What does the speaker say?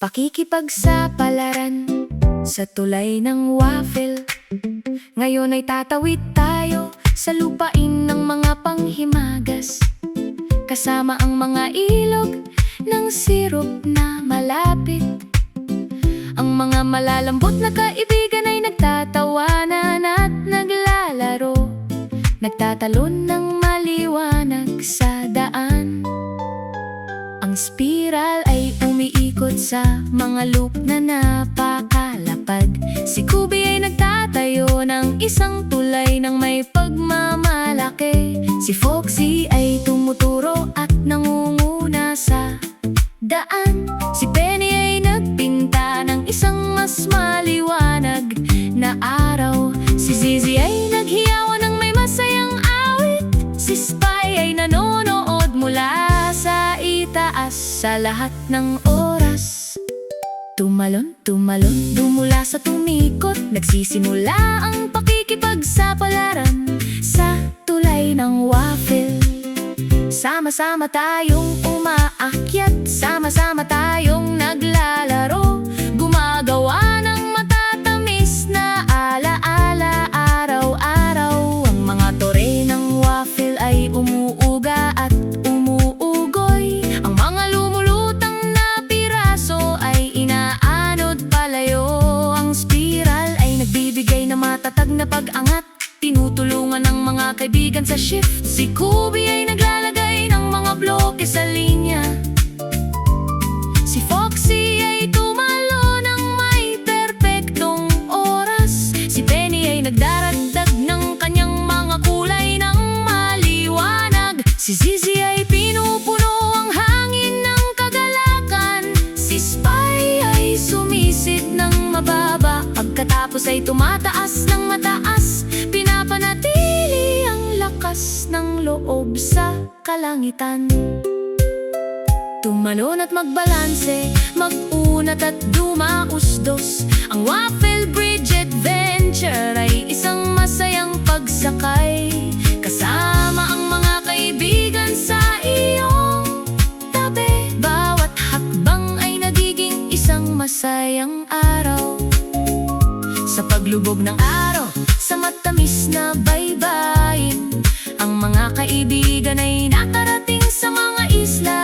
Pakikipagsapalaran sa tulay ng waffle. Ngayon ay tatawid tayo sa lupain ng mga panghimagas, kasama ang mga ilog ng sirup na malapit. Ang mga malalambot na kaibigan ay nagtatawanan at naglalaro, nagtatalon ng maliwanag sa daan. Ang spiral ay umiikot sa mga loop na napakalapad. Si Kubi ay nagtatayo ng isang tulay ng may pagmamalaki. Si Foxy ay tumuturo at nangunguna sa daan. Si Penny ay nagpinta ng isang mas maliwanag na araw. Si Zizi ay naghiyawan ng may masayang awit. Si Spy ay nanonood mula sa itaas. Sa lahat ng oras, tumalon, tumalon, dumula sa tumikot. Nagsisimula ang pakikipagsapalaran sa tulay ng waffle. Sama-sama tayong umaakyat, sama-sama tayong naglalaro, gumagawa ng matatamis na alaala araw-araw. Ang mga tore ng waffle ay umuuga at umuugoy. Ang mga lumulutang na piraso ay inaanod palayo. Ang spiral ay nagbibigay na matatag na pag-angat, tinutulungan ng mga kaibigan sa shift. Si Kubi ay naglalagay ng mga bloke sa linya. Si Foxy ay tumalo ng may perpektong oras. Si Penny ay nagdaragdag ng kanyang mga kulay ng maliwanag. Si Zizi ay pinupuno ang hangin ng kagalakan. Si Spy ay sumisid ng mababa, pagkatapos ay tumataas ng mataas. Pinapanatili ang lakas ng loob sa kalangitan. Tumalon at magbalanse, mag-unat at dumausdos. Ang Waffle Bridge Adventure ay isang masayang pagsakay, kasama ang mga kaibigan sa iyong tabi. Bawat hakbang ay nagiging isang masayang araw. Sa paglubog ng araw, sa matamis na baybayin, ang mga kaibigan ay nakarating sa mga isla